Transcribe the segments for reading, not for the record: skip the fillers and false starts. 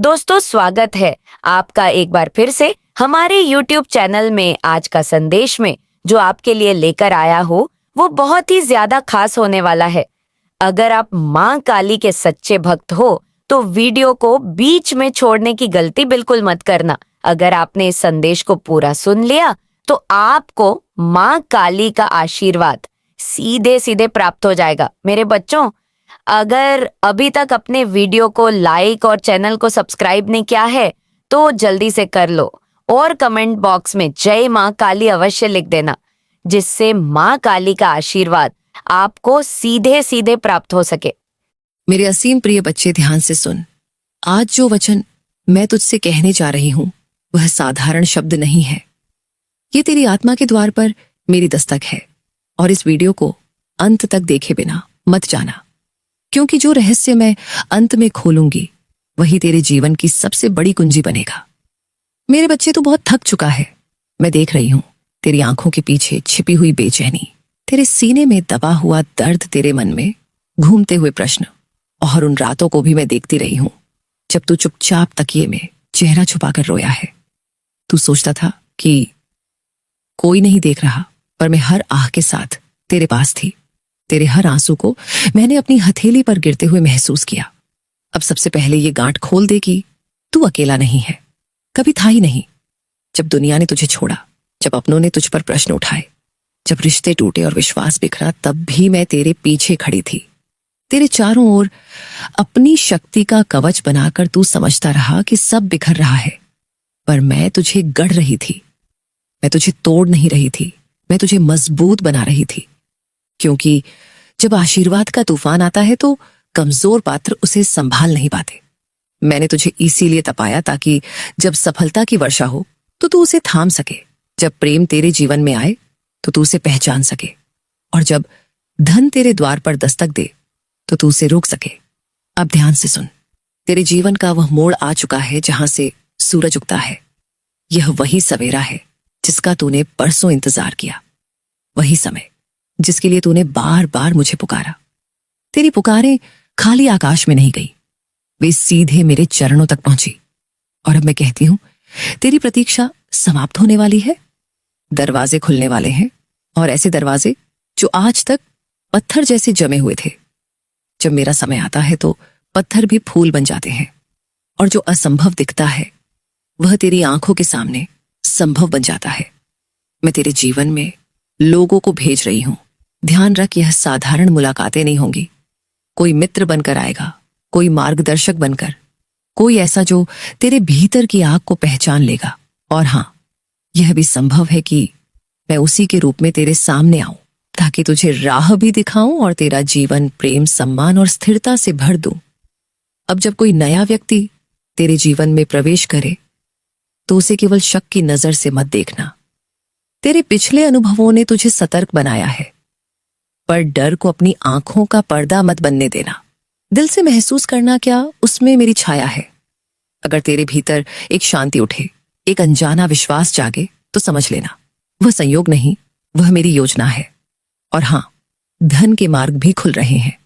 दोस्तों, स्वागत है आपका एक बार फिर से हमारे YouTube चैनल में। आज का संदेश में जो आपके लिए लेकर आया हो वो बहुत ही ज्यादा खास होने वाला है। अगर आप माँ काली के सच्चे भक्त हो तो वीडियो को बीच में छोड़ने की गलती बिल्कुल मत करना। अगर आपने इस संदेश को पूरा सुन लिया तो आपको माँ काली का आशीर्वाद सीधे सीधे प्राप्त हो जाएगा। मेरे बच्चों, अगर अभी तक अपने वीडियो को लाइक और चैनल को सब्सक्राइब नहीं किया है तो जल्दी से कर लो और कमेंट बॉक्स में जय माँ काली अवश्य लिख देना, जिससे माँ काली का आशीर्वाद आपको सीधे सीधे प्राप्त हो सके। मेरे असीम प्रिय बच्चे, ध्यान से सुन। आज जो वचन मैं तुझसे कहने जा रही हूं वह साधारण शब्द नहीं है। ये तेरी आत्मा के द्वार पर मेरी दस्तक है। और इस वीडियो को अंत तक देखे बिना मत जाना, क्योंकि जो रहस्य मैं अंत में खोलूंगी वही तेरे जीवन की सबसे बड़ी कुंजी बनेगा। मेरे बच्चे, तू बहुत थक चुका है। मैं देख रही हूं तेरी आंखों के पीछे छिपी हुई बेचैनी, तेरे सीने में दबा हुआ दर्द, तेरे मन में घूमते हुए प्रश्न। और उन रातों को भी मैं देखती रही हूं जब तू चुपचाप तकिए में चेहरा छुपाकर रोया है। तू सोचता था कि कोई नहीं देख रहा, पर मैं हर आह के साथ तेरे पास थी। तेरे हर आंसू को मैंने अपनी हथेली पर गिरते हुए महसूस किया। अब सबसे पहले ये गांठ खोल दे कि तू अकेला नहीं है, कभी था ही नहीं। जब दुनिया ने तुझे छोड़ा, जब अपनों ने तुझ पर प्रश्न उठाए, जब रिश्ते टूटे और विश्वास बिखरा, तब भी मैं तेरे पीछे खड़ी थी। तेरे चारों ओर अपनी शक्ति का कवच बनाकर तू समझता रहा कि सब बिखर रहा है, पर मैं तुझे गढ़ रही थी। मैं तुझे तोड़ नहीं रही थी, मैं तुझे मजबूत बना रही थी। क्योंकि जब आशीर्वाद का तूफान आता है तो कमजोर पात्र उसे संभाल नहीं पाते। मैंने तुझे इसीलिए तपाया ताकि जब सफलता की वर्षा हो तो तू उसे थाम सके, जब प्रेम तेरे जीवन में आए तो तू उसे पहचान सके, और जब धन तेरे द्वार पर दस्तक दे तो तू उसे रोक सके। अब ध्यान से सुन। तेरे जीवन का वह मोड़ आ चुका है जहां से सूरज उगता है। यह वही सवेरा है जिसका तूने परसों इंतजार किया, वही समय जिसके लिए तूने बार बार मुझे पुकारा। तेरी पुकारें खाली आकाश में नहीं गई, वे सीधे मेरे चरणों तक पहुंची। और अब मैं कहती हूं, तेरी प्रतीक्षा समाप्त होने वाली है। दरवाजे खुलने वाले हैं, और ऐसे दरवाजे जो आज तक पत्थर जैसे जमे हुए थे। जब मेरा समय आता है तो पत्थर भी फूल बन जाते हैं, और जो असंभव दिखता है वह तेरी आंखों के सामने संभव बन जाता है। मैं तेरे जीवन में लोगों को भेज रही हूं। ध्यान रख, यह साधारण मुलाकातें नहीं होंगी। कोई मित्र बनकर आएगा, कोई मार्गदर्शक बनकर, कोई ऐसा जो तेरे भीतर की आग को पहचान लेगा। और हां, यह भी संभव है कि मैं उसी के रूप में तेरे सामने आऊं, ताकि तुझे राह भी दिखाऊं और तेरा जीवन प्रेम, सम्मान और स्थिरता से भर दूं। अब जब कोई नया व्यक्ति तेरे जीवन में प्रवेश करे तो उसे केवल शक की नजर से मत देखना। तेरे पिछले अनुभवों ने तुझे सतर्क बनाया है, पर डर को अपनी आंखों का पर्दा मत बनने देना। दिल से महसूस करना क्या उसमें मेरी छाया है। अगर तेरे भीतर एक शांति उठे, एक अनजाना विश्वास जागे, तो समझ लेना वह संयोग नहीं, वह मेरी योजना है। और हां, धन के मार्ग भी खुल रहे हैं।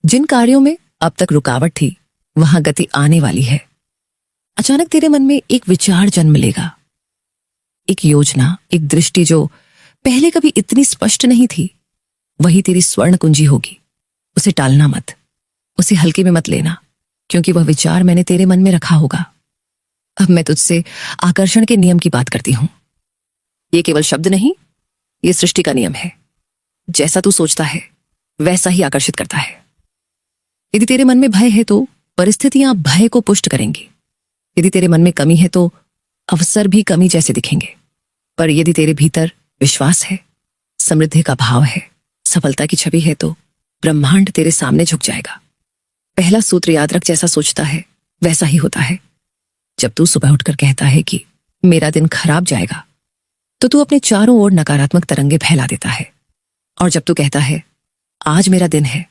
जिन कार्यों में अब तक रुकावट थी वहां गति आने वाली है। अचानक तेरे मन में एक विचार जन्म लेगा, एक योजना, एक दृष्टि जो पहले कभी इतनी स्पष्ट नहीं थी। वही तेरी स्वर्ण कुंजी होगी। उसे टालना मत, उसे हल्के में मत लेना, क्योंकि वह विचार मैंने तेरे मन में रखा होगा। अब मैं तुझसे आकर्षण के नियम की बात करती हूं। ये केवल शब्द नहीं, ये सृष्टि का नियम है। जैसा तू सोचता है वैसा ही आकर्षित करता है। यदि तेरे मन में भय है तो परिस्थितियां भय को पुष्ट करेंगी। यदि तेरे मन में कमी है तो अवसर भी कमी जैसे दिखेंगे। पर यदि तेरे भीतर विश्वास है, समृद्धि का भाव है, सफलता की छवि है, तो ब्रह्मांड तेरे सामने झुक जाएगा। पहला सूत्र याद रख, जैसा सोचता है वैसा ही होता है। जब तू सुबह उठकर कहता है कि मेरा दिन खराब जाएगा, तो तू अपने चारों ओर नकारात्मक तरंगे फैला देता है। और जब तू कहता है आज मेरा दिन है,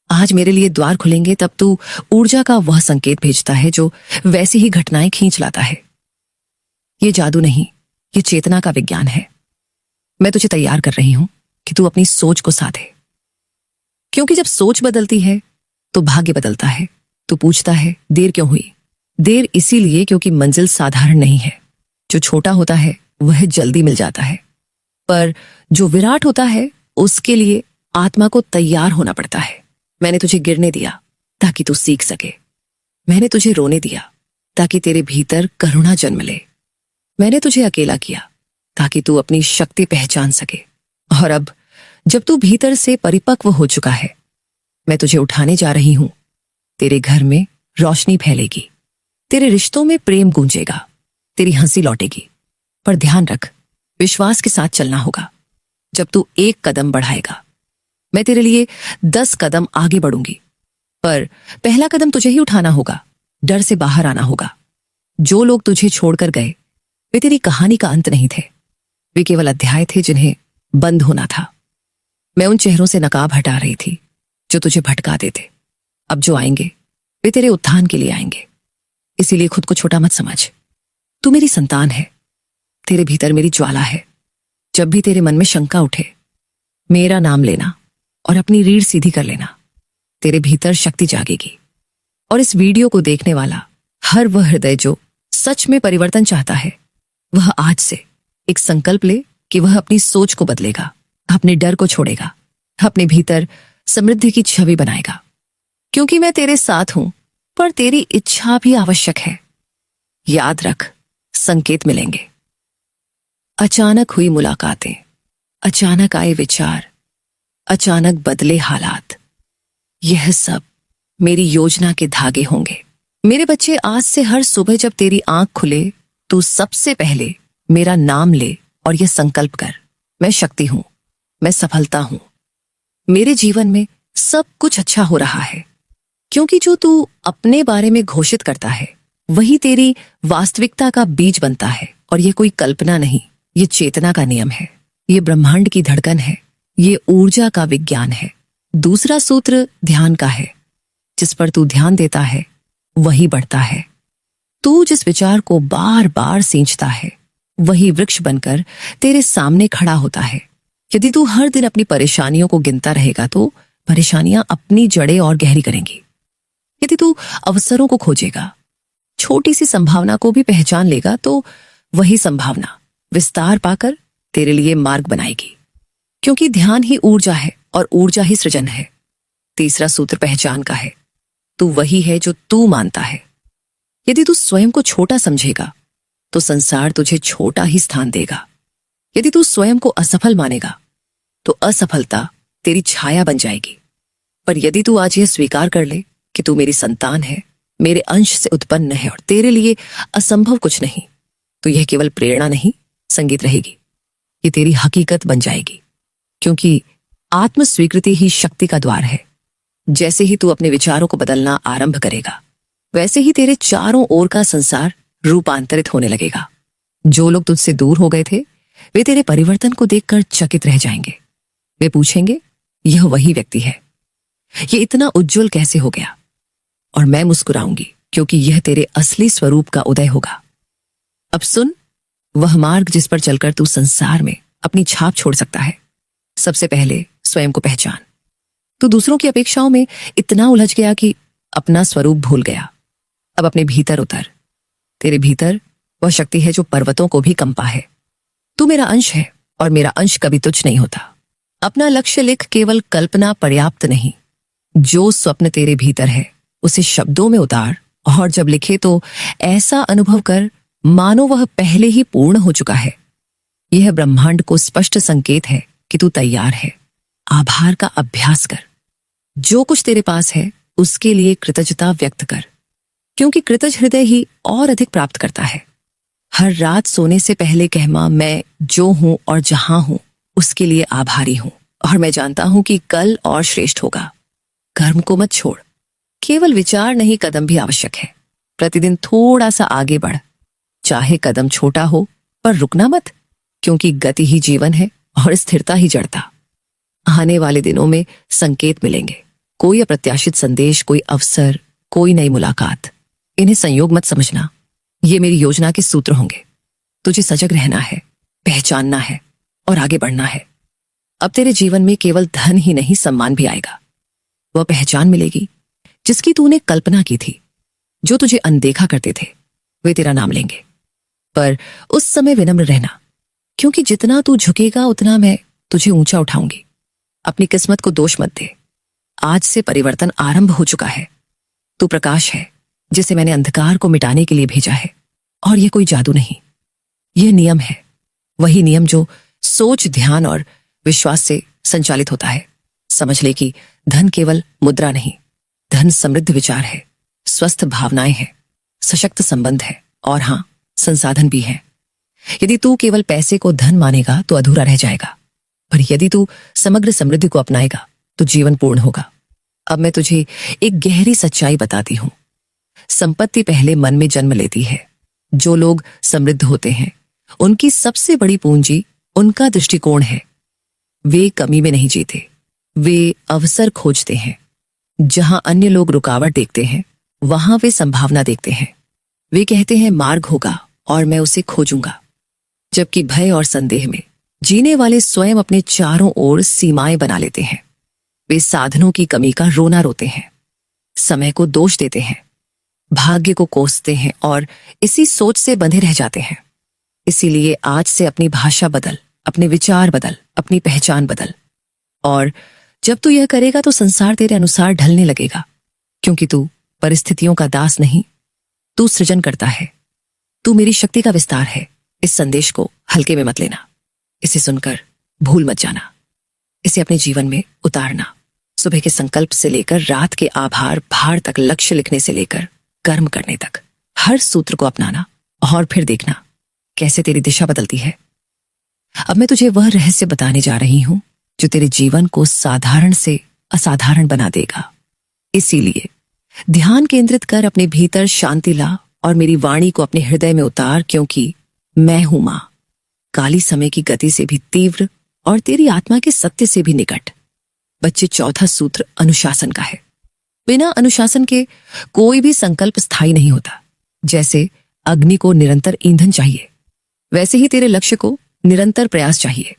आज मेरे लिए द्वार खुलेंगे, तब तू ऊर्जा का वह संकेत भेजता है जो वैसी ही घटनाएं खींच लाता है। ये जादू नहीं, ये चेतना का विज्ञान है। मैं तुझे तैयार कर रही हूं कि तू अपनी सोच को साधे, क्योंकि जब सोच बदलती है तो भाग्य बदलता है। तू पूछता है देर क्यों हुई, देर इसीलिए क्योंकि मंजिल साधारण नहीं है। जो छोटा होता है वह जल्दी मिल जाता है, पर जो विराट होता है उसके लिए आत्मा को तैयार होना पड़ता है। मैंने तुझे गिरने दिया ताकि तू सीख सके। मैंने तुझे रोने दिया ताकि तेरे भीतर करुणा जन्म ले। मैंने तुझे अकेला किया ताकि तू अपनी शक्ति पहचान सके। और अब जब तू भीतर से परिपक्व हो चुका है, मैं तुझे उठाने जा रही हूं। तेरे घर में रोशनी फैलेगी, तेरे रिश्तों में प्रेम गूंजेगा, तेरी हंसी लौटेगी। पर ध्यान रख, विश्वास के साथ चलना होगा। जब तू एक कदम बढ़ाएगा, मैं तेरे लिए 10 कदम आगे बढ़ूंगी। पर पहला कदम तुझे ही उठाना होगा, डर से बाहर आना होगा। जो लोग तुझे छोड़कर गए वे तेरी कहानी का अंत नहीं थे, वे केवल अध्याय थे जिन्हें बंद होना था। मैं उन चेहरों से नकाब हटा रही थी जो तुझे भटकाते थे। अब जो आएंगे वे तेरे उत्थान के लिए आएंगे। इसीलिए खुद को छोटा मत समझ। तू मेरी संतान है, तेरे भीतर मेरी ज्वाला है। जब भी तेरे मन में शंका उठे, मेरा नाम लेना और अपनी रीढ़ सीधी कर लेना। तेरे भीतर शक्ति जागेगी। और इस वीडियो को देखने वाला हर वह हृदय जो सच में परिवर्तन चाहता है, वह आज से एक संकल्प ले कि वह अपनी सोच को बदलेगा, अपने डर को छोड़ेगा, अपने भीतर समृद्धि की छवि बनाएगा। क्योंकि मैं तेरे साथ हूं, पर तेरी इच्छा भी आवश्यक है। याद रख, संकेत मिलेंगे। अचानक हुई मुलाकातें, अचानक आए विचार, अचानक बदले हालात। यह सब मेरी योजना के धागे होंगे। मेरे बच्चे, आज से हर सुबह जब तेरी आंख खुले, तू सबसे पहले मेरा नाम ले और यह संकल्प कर, मैं शक्ति हूं, मैं सफलता हूं, मेरे जीवन में सब कुछ अच्छा हो रहा है। क्योंकि जो तू अपने बारे में घोषित करता है वही तेरी वास्तविकता का बीज बनता है। और यह कोई कल्पना नहीं, ये चेतना का नियम है, ये ब्रह्मांड की धड़कन है, ये ऊर्जा का विज्ञान है। दूसरा सूत्र ध्यान का है। जिस पर तू ध्यान देता है वही बढ़ता है। तू जिस विचार को बार बार सींचता है वही वृक्ष बनकर तेरे सामने खड़ा होता है। यदि तू हर दिन अपनी परेशानियों को गिनता रहेगा तो परेशानियां अपनी जड़ें और गहरी करेंगी। यदि तू अवसरों को खोजेगा, छोटी सी संभावना को भी पहचान लेगा, तो वही संभावना विस्तार पाकर तेरे लिए मार्ग बनाएगी। क्योंकि ध्यान ही ऊर्जा है और ऊर्जा ही सृजन है। तीसरा सूत्र पहचान का है। तू वही है जो तू मानता है। यदि तू स्वयं को छोटा समझेगा तो संसार तुझे छोटा ही स्थान देगा। यदि तू स्वयं को असफल मानेगा तो असफलता तेरी छाया बन जाएगी। पर यदि तू आज यह स्वीकार कर ले कि तू मेरी संतान है, मेरे अंश से उत्पन्न है और तेरे लिए असंभव कुछ नहीं, तो यह केवल प्रेरणा नहीं, संगीत रहेगी। ये तेरी हकीकत बन जाएगी। क्योंकि आत्म स्वीकृति ही शक्ति का द्वार है। जैसे ही तू अपने विचारों को बदलना आरंभ करेगा, वैसे ही तेरे चारों ओर का संसार रूपांतरित होने लगेगा। जो लोग तुझसे दूर हो गए थे वे तेरे परिवर्तन को देखकर चकित रह जाएंगे। वे पूछेंगे, यह वही व्यक्ति है, ये इतना उज्जवल कैसे हो गया? और मैं मुस्कुराऊंगी क्योंकि यह तेरे असली स्वरूप का उदय होगा। अब सुन, वह मार्ग जिस पर चलकर तू संसार में अपनी छाप छोड़ सकता है। सबसे पहले स्वयं को पहचान। तू दूसरों की अपेक्षाओं में इतना उलझ गया कि अपना स्वरूप भूल गया। अब अपने भीतर उतर। तेरे भीतर वह शक्ति है जो पर्वतों को भी कंपा है। तू मेरा अंश है और मेरा अंश कभी तुच्छ नहीं होता। अपना लक्ष्य लिख, केवल कल्पना पर्याप्त नहीं। जो स्वप्न तेरे भीतर है उसे शब्दों में उतार, और जब लिखे तो ऐसा अनुभव कर मानो वह पहले ही पूर्ण हो चुका है। यह ब्रह्मांड को स्पष्ट संकेत है कि तू तैयार है। आभार का अभ्यास कर। जो कुछ तेरे पास है उसके लिए कृतज्ञता व्यक्त कर, क्योंकि कृतज्ञ हृदय ही और अधिक प्राप्त करता है। हर रात सोने से पहले कहमा, मैं जो हूं और जहां हूं उसके लिए आभारी हूं, और मैं जानता हूं कि कल और श्रेष्ठ होगा। कर्म को मत छोड़, केवल विचार नहीं, कदम भी आवश्यक है। प्रतिदिन थोड़ा सा आगे बढ़, चाहे कदम छोटा हो, पर रुकना मत, क्योंकि गति ही जीवन है और स्थिरता ही जड़ता। आने वाले दिनों में संकेत मिलेंगे, कोई अप्रत्याशित संदेश, कोई अवसर, कोई नई मुलाकात। इन्हें संयोग मत समझना, ये मेरी योजना के सूत्र होंगे। तुझे सजग रहना है, पहचानना है और आगे बढ़ना है। अब तेरे जीवन में केवल धन ही नहीं, सम्मान भी आएगा। वह पहचान मिलेगी जिसकी तूने कल्पना की थी। जो तुझे अनदेखा करते थे वे तेरा नाम लेंगे। पर उस समय विनम्र रहना, क्योंकि जितना तू झुकेगा उतना मैं तुझे ऊंचा उठाऊंगी। अपनी किस्मत को दोष मत दे। आज से परिवर्तन आरंभ हो चुका है। तू प्रकाश है जिसे मैंने अंधकार को मिटाने के लिए भेजा है। और यह कोई जादू नहीं, यह नियम है, वही नियम जो सोच, ध्यान और विश्वास से संचालित होता है। समझ ले कि धन केवल मुद्रा नहीं, धन समृद्ध विचार है, स्वस्थ भावनाएं हैं, सशक्त संबंध है और हाँ, संसाधन भी है। यदि तू केवल पैसे को धन मानेगा तो अधूरा रह जाएगा, पर यदि तू समग्र समृद्धि को अपनाएगा तो जीवन पूर्ण होगा। अब मैं तुझे एक गहरी सच्चाई बताती हूं। संपत्ति पहले मन में जन्म लेती है। जो लोग समृद्ध होते हैं उनकी सबसे बड़ी पूंजी उनका दृष्टिकोण है। वे कमी में नहीं जीते, वे अवसर खोजते हैं। जहां अन्य लोग रुकावट देखते हैं वहां वे संभावना देखते हैं। वे कहते हैं मार्ग होगा और मैं उसे खोजूंगा। जबकि भय और संदेह में जीने वाले स्वयं अपने चारों ओर सीमाएं बना लेते हैं। वे साधनों की कमी का रोना रोते हैं, समय को दोष देते हैं, भाग्य को कोसते हैं और इसी सोच से बंधे रह जाते हैं। इसीलिए आज से अपनी भाषा बदल, अपने विचार बदल, अपनी पहचान बदल। और जब तू यह करेगा तो संसार तेरे अनुसार ढलने लगेगा, क्योंकि तू परिस्थितियों का दास नहीं, तू सृजन करता है। तू मेरी शक्ति का विस्तार है। इस संदेश को हल्के में मत लेना। इसे सुनकर भूल मत जाना। इसे अपने जीवन में उतारना। सुबह के संकल्प से लेकर रात के आभार भार तक, लक्ष्य लिखने से लेकर कर्म करने तक, हर सूत्र को अपनाना और फिर देखना कैसे तेरी दिशा बदलती है। अब मैं तुझे वह रहस्य बताने जा रही हूं जो तेरे जीवन को साधारण से असाधारण बना देगा। इसीलिए ध्यान केंद्रित कर अपने भीतर शांति ला और मेरी वाणी को अपने हृदय में उतार, क्योंकि मैं हूं मां, काली समय की गति से भी तीव्र और तेरी आत्मा के सत्य से भी निकट। बच्चे, चौथा सूत्र अनुशासन का है। बिना अनुशासन के कोई भी संकल्प स्थायी नहीं होता। जैसे अग्नि को निरंतर ईंधन चाहिए, वैसे ही तेरे लक्ष्य को निरंतर प्रयास चाहिए।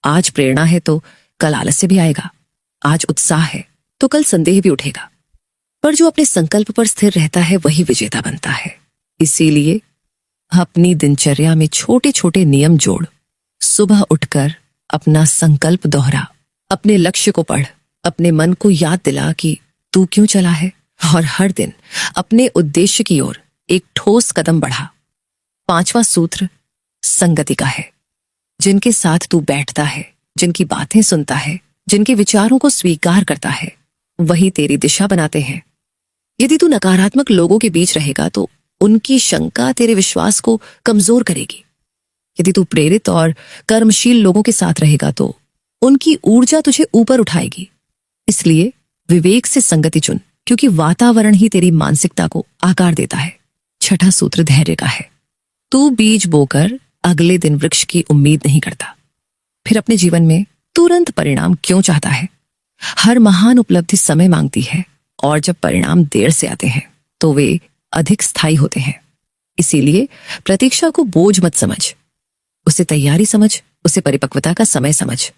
आज प्रेरणा है तो कल आलस्य भी आएगा, आज उत्साह है तो कल संदेह भी उठेगा, पर जो अपने संकल्प पर स्थिर रहता है वही विजेता बनता है। इसीलिए अपनी दिनचर्या में छोटे छोटे नियम जोड़। सुबह उठकर अपना संकल्प दोहरा, अपने लक्ष्य को पढ़, अपने मन को याद दिला कि तू क्यों चला है, और हर दिन अपने उद्देश्य की ओर एक ठोस कदम बढ़ा। पांचवा सूत्र संगति का है। जिनके साथ तू बैठता है, जिनकी बातें सुनता है, जिनके विचारों को स्वीकार करता है, वही तेरी दिशा बनाते हैं। यदि तू नकारात्मक लोगों के बीच रहेगा तो उनकी शंका तेरे विश्वास को कमजोर करेगी। यदि तू प्रेरित और कर्मशील लोगों के साथ रहेगा तो उनकी ऊर्जा तुझे ऊपर उठाएगी। इसलिए विवेक से संगति चुन, क्योंकि वातावरण ही तेरी मानसिकता को आकार देता है। छठा सूत्र धैर्य का है। तू बीज बोकर अगले दिन वृक्ष की उम्मीद नहीं करता, फिर अपने जीवन में तुरंत परिणाम क्यों चाहता है? हर महान उपलब्धि समय मांगती है, और जब परिणाम देर से आते हैं तो वे अधिक स्थायी होते हैं। इसीलिए प्रतीक्षा को बोझ मत समझ, उसे तैयारी समझ, उसे परिपक्वता का समय समझ,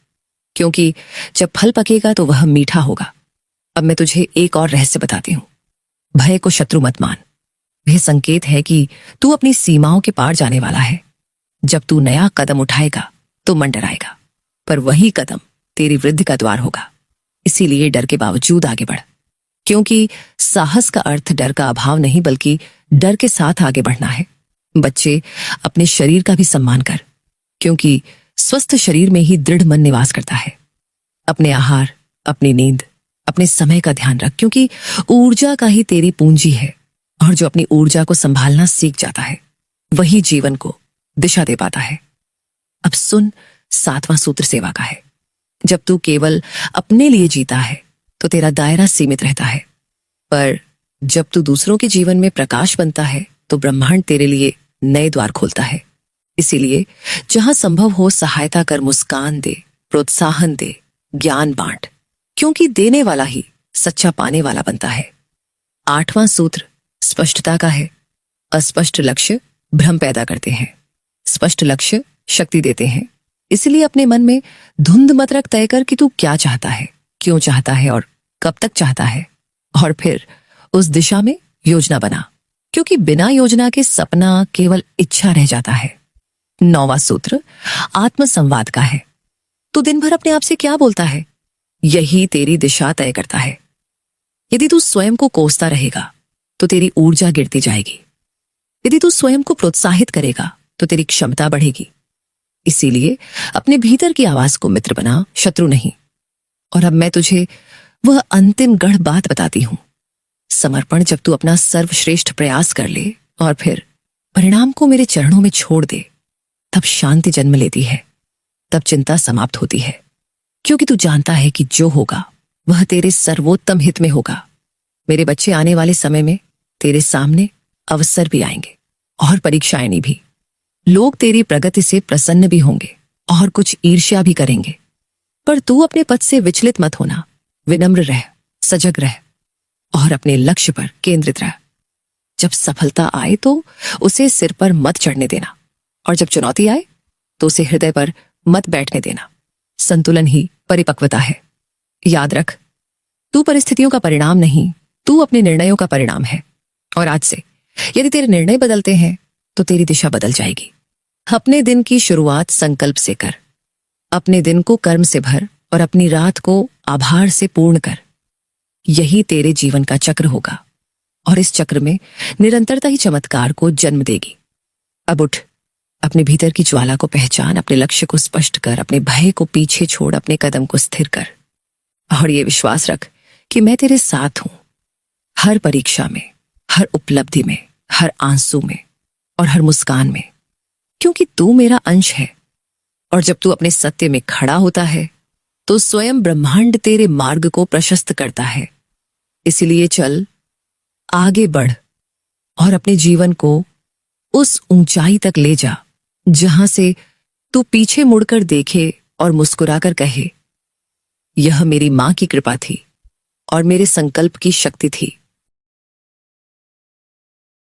क्योंकि जब फल पकेगा तो वह मीठा होगा। अब मैं तुझे एक और रहस्य बताती हूं। भय को शत्रु मत मान, वह संकेत है कि तू अपनी सीमाओं के पार जाने वाला है। जब तू नया कदम उठाएगा तो मन डराएगा, पर वही कदम तेरी वृद्धि का द्वार होगा। इसीलिए डर के बावजूद आगे बढ़, क्योंकि साहस का अर्थ डर का अभाव नहीं बल्कि डर के साथ आगे बढ़ना है। बच्चे, अपने शरीर का भी सम्मान कर, क्योंकि स्वस्थ शरीर में ही दृढ़ मन निवास करता है। अपने आहार, अपनी नींद, अपने समय का ध्यान रख, क्योंकि ऊर्जा का ही तेरी पूंजी है, और जो अपनी ऊर्जा को संभालना सीख जाता है वही जीवन को दिशा दे पाता है। अब सुन, सातवां सूत्र सेवा का है। जब तू केवल अपने लिए जीता है तो तेरा दायरा सीमित रहता है, पर जब तू दूसरों के जीवन में प्रकाश बनता है तो ब्रह्मांड तेरे लिए नए द्वार खोलता है। इसीलिए जहां संभव हो सहायता कर, मुस्कान दे, प्रोत्साहन दे, ज्ञान बांट, क्योंकि देने वाला ही सच्चा पाने वाला बनता है। आठवां सूत्र स्पष्टता का है। अस्पष्ट लक्ष्य भ्रम पैदा करते हैं, स्पष्ट लक्ष्य शक्ति देते हैं। इसलिए अपने मन में धुंध मत रख, तय कर कि तू क्या चाहता है, क्यों चाहता है और कब तक चाहता है, और फिर उस दिशा में योजना बना। क्योंकि बिना योजना के सपना केवल इच्छा रह जाता है। 9वां सूत्र आत्म संवाद का है। तू दिन भर अपने आप से क्या बोलता है, यही तेरी दिशा तय करता है। यदि तू स्वयं को कोसता रहेगा तो तेरी ऊर्जा गिरती जाएगी। यदि तू स्वयं को प्रोत्साहित करेगा तो तेरी क्षमता बढ़ेगी। इसीलिए अपने भीतर की आवाज को मित्र बना, शत्रु नहीं। और अब मैं तुझे वह अंतिम गढ़ बात बताती हूं। समर्पण जब तू अपना सर्वश्रेष्ठ प्रयास कर ले और फिर परिणाम को मेरे चरणों में छोड़ दे, तब शांति जन्म लेती है, तब चिंता समाप्त होती है। क्योंकि तू जानता है कि जो होगा वह तेरे सर्वोत्तम हित में होगा। मेरे बच्चे, आने वाले समय में तेरे सामने अवसर भी आएंगे और परीक्षाएं भी। लोग तेरी प्रगति से प्रसन्न भी होंगे और कुछ ईर्ष्या भी करेंगे, पर तू अपने पद से विचलित मत होना। विनम्र रह, सजग रह और अपने लक्ष्य पर केंद्रित रह। जब सफलता आए तो उसे सिर पर मत चढ़ने देना, और जब चुनौती आए तो उसे हृदय पर मत बैठने देना। संतुलन ही परिपक्वता है। याद रख, तू परिस्थितियों का परिणाम नहीं, तू अपने निर्णयों का परिणाम है। और आज से यदि तेरे निर्णय बदलते हैं तो तेरी दिशा बदल जाएगी। अपने दिन की शुरुआत संकल्प से कर, अपने दिन को कर्म से भर और अपनी रात को आभार से पूर्ण कर। यही तेरे जीवन का चक्र होगा और इस चक्र में निरंतरता ही चमत्कार को जन्म देगी। अब उठ, अपने भीतर की ज्वाला को पहचान, अपने लक्ष्य को स्पष्ट कर, अपने भय को पीछे छोड़, अपने कदम को स्थिर कर और ये विश्वास रख कि मैं तेरे साथ हूं। हर परीक्षा में, हर उपलब्धि में, हर आंसू में और हर मुस्कान में, क्योंकि तू मेरा अंश है। और जब तू अपने सत्य में खड़ा होता है तो स्वयं ब्रह्मांड तेरे मार्ग को प्रशस्त करता है। इसलिए चल, आगे बढ़ और अपने जीवन को उस ऊंचाई तक ले जा जहां से तू पीछे मुड़कर देखे और मुस्कुराकर कहे, यह मेरी मां की कृपा थी और मेरे संकल्प की शक्ति थी।